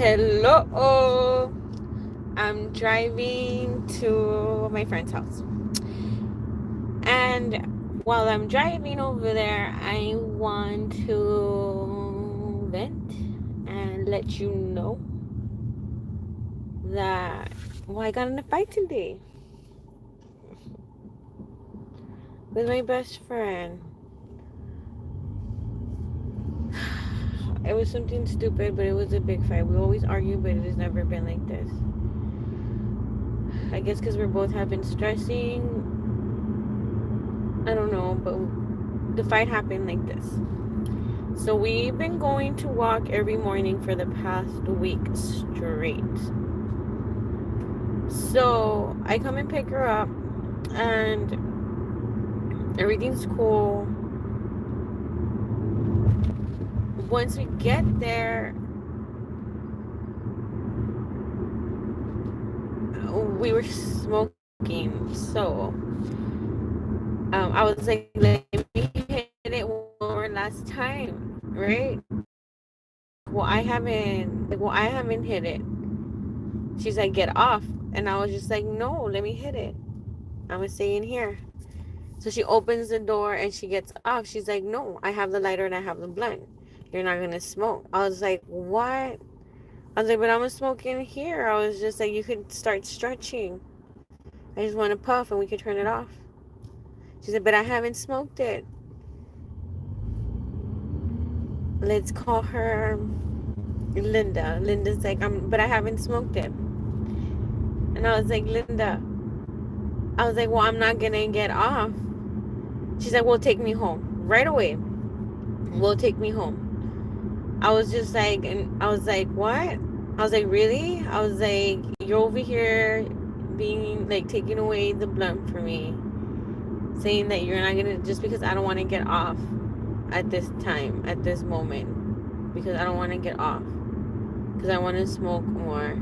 Hello. I'm driving to my friend's house. And while I'm driving over there, I want to vent and let you know that, well, I got in a fight today with my best friend. It was something stupid, but it was a big fight. We always argue, but it has never been like this. I guess because we're both have been stressing. I don't know, but the fight happened like this. So we've been going to walk every morning for the past week straight. So I come and pick her up, and everything's cool. Once we get there, we were smoking. So I was like, let me hit it one more last time, right? I haven't hit it. She's like, get off. And I was just like, no, let me hit it. I'm gonna stay in here. So she opens the door and she gets off. She's like, no, I have the lighter and I have the blunt. You're not gonna smoke. I was like, what? I was like, but I'm gonna smoke in here. I was just like, you could start stretching. I just want to puff and we could turn it off. She said, but I haven't smoked it. Let's call her Linda. Linda's like, but I haven't smoked it. And I was like, Linda, I was like, well, I'm not gonna get off. She's like, well, take me home right away. Will take me home. I was just like, and I was like, what? I was like, really? I was like, you're over here being like taking away the blunt for me, saying that you're not gonna, just because I don't want to get off at this time, at this moment, because I don't want to get off, because I want to smoke more.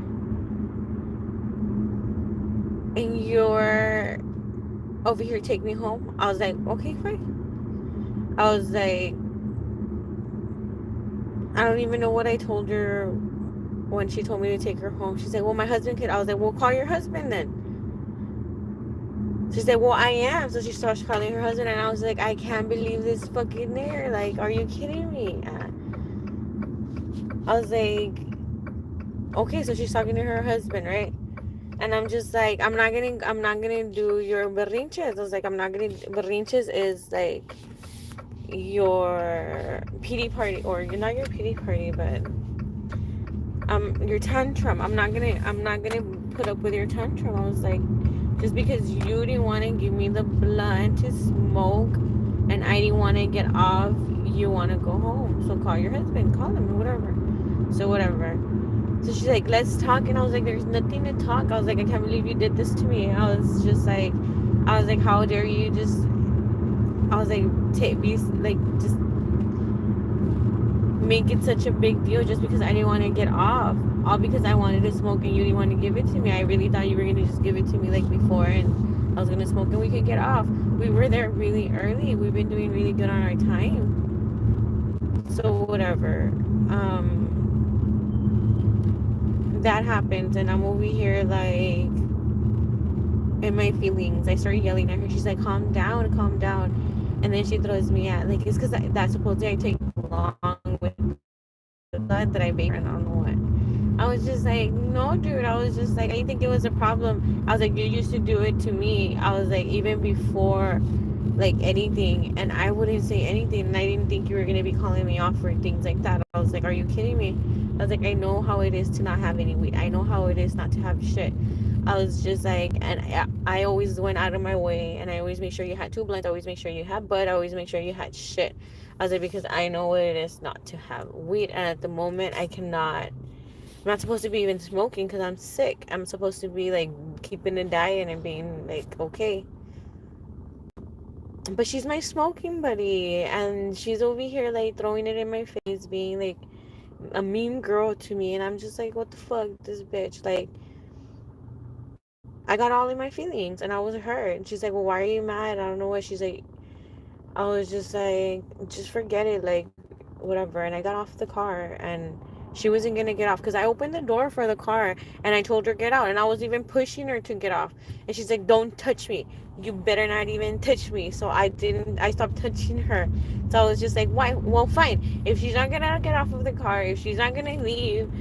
And you're over here take me home. I was like, okay, fine. I was like, I don't even know what I told her when she told me to take her home. She said, well, my husband could. I was like, well, call your husband then. She said, well, I am. So she starts calling her husband, and I was like, I can't believe this fucking there. Like, are you kidding me? I was like, okay, so she's talking to her husband, right? And I'm just like, I'm not gonna do your berrinches. I was like, I'm not gonna, berrinches is like your pity party, or you're not your pity party, but your tantrum. I'm not gonna put up with your tantrum. I was like, just because you didn't want to give me the blunt to smoke and I didn't want to get off, you want to go home. So call your husband, call him, whatever. So whatever. So she's like, let's talk. And I was like, there's nothing to talk. I was like, I can't believe you did this to me. I was like, how dare you just, I was like, be like, just make it such a big deal just because I didn't want to get off. All because I wanted to smoke and you didn't want to give it to me. I really thought you were going to just give it to me like before and I was going to smoke and we could get off. We were there really early. We've been doing really good on our time. So whatever. That happens and I'm over here like in my feelings. I started yelling at her. She's like, calm down, calm down. And then she throws me at, like, it's because that's supposedly I take long with the blood that I baked and I don't know what. I was just like, no, dude. I was just like, I didn't think it was a problem. I was like, you used to do it to me. I was like, even before, like, anything. And I wouldn't say anything. And I didn't think you were going to be calling me off for things like that. I was like, are you kidding me? I was like, I know how it is to not have any weed. I know how it is not to have shit. I was just like, and I always went out of my way. And I always make sure you had two blunts. I always make sure you had bud. I always make sure you had shit. I was like, because I know what it is not to have weed. And at the moment, I'm not supposed to be even smoking because I'm sick. I'm supposed to be like keeping a diet and being like okay. But she's my smoking buddy, and she's over here like throwing it in my face, being like a mean girl to me, and I'm just like, what the fuck, this bitch? Like, I got all in my feelings, and I was hurt. And she's like, well, why are you mad? I don't know what. She's like, I was just like, just forget it, like, whatever. And I got off the car, and She wasn't gonna get off because I opened the door for the car and I told her get out, and I was even pushing her to get off, and she's like, "Don't touch me. You better not even touch me." So I didn't. I stopped touching her. So I was just like, "Why? Well, fine. If she's not gonna get off of the car, if she's not gonna leave,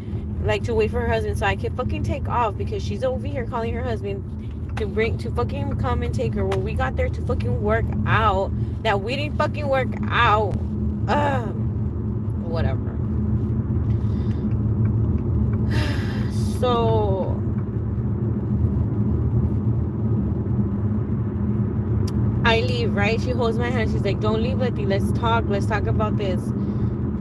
like to wait for her husband, so I can fucking take off because she's over here calling her husband to fucking come and take her. Well, we got there to fucking work out that we didn't fucking work out. Whatever. So I leave, right? She holds my hand. She's like, "Don't leave, Letty. Let's talk. Let's talk about this."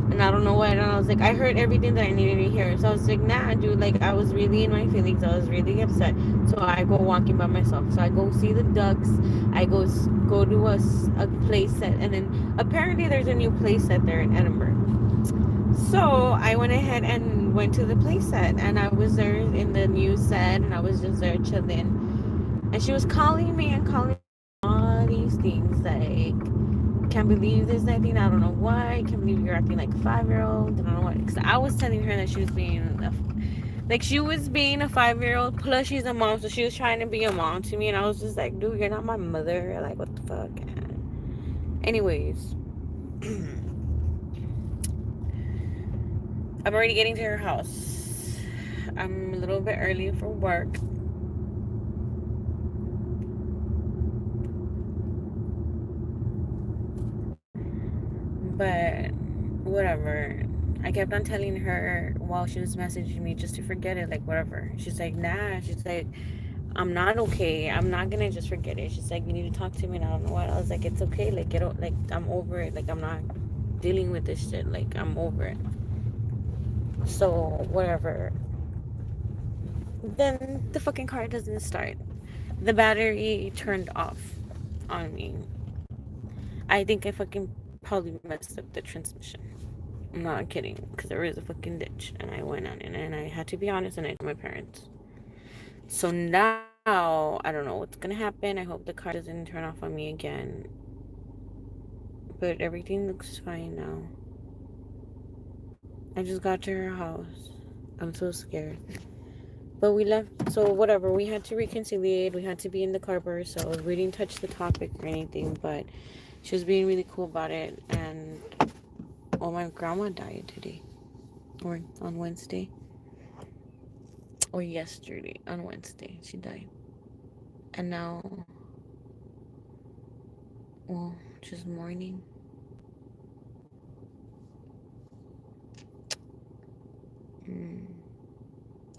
And I don't know what. And I was like, I heard everything that I needed to hear. So I was like, nah, dude. Like, I was really in my feelings. I was really upset. So I go walking by myself. So I go see the ducks. I go to a place set. And then apparently there's a new place set there in Edinburgh. So I went ahead and went to the play set, and I was there in the new set, and I was just there chilling. And she was calling me and calling me all these things like, "Can't believe this, nothing. I don't know why. Can't believe you're acting like a 5-year-old. I don't know what." Because I was telling her that she was being a 5-year-old. Plus, she's a mom, so she was trying to be a mom to me, and I was just like, "Dude, you're not my mother. Like, what the fuck?" Anyways. I'm already getting to her house. I'm a little bit early for work. But whatever. I kept on telling her while she was messaging me just to forget it, like whatever. She's like, nah. She's like, I'm not okay. I'm not gonna just forget it. She's like, you need to talk to me, and I don't know what. I was like, it's okay. Like, like, I'm over it. Like, I'm not dealing with this shit. Like, I'm over it. So whatever. Then the fucking car doesn't start. The battery turned off on me. I think I fucking probably messed up the transmission. I'm not kidding, because there was a fucking ditch, and I went on it, and I had to be honest, and I told my parents. So now I don't know what's gonna happen. I hope the car doesn't turn off on me again. But everything looks fine now. I just got to her house. I'm so scared. But we left, so whatever. We had to reconciliate. We had to be in the car by ourselves. We didn't touch the topic or anything, but she was being really cool about it. And my grandma died today, or on Wednesday, or yesterday on Wednesday. She died, and now, well, just mourning.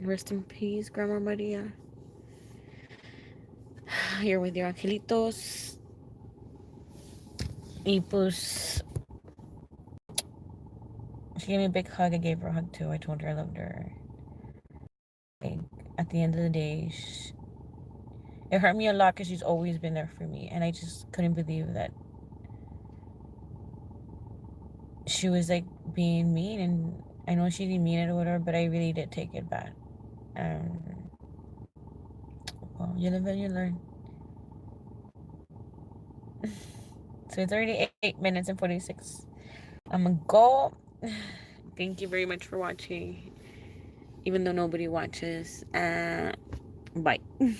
Rest in peace, Grandma Maria. You're with your angelitos. Y pues, she gave me a big hug. I gave her a hug too. I told her I loved her. Like, at the end of the day, it hurt me a lot because she's always been there for me. And I just couldn't believe that she was like being mean. And I know she didn't mean it or whatever, but I really did take it bad. Well, you live and you learn. So it's already 8 minutes and 46. I'm gonna go. Thank you very much for watching, even though nobody watches. Bye.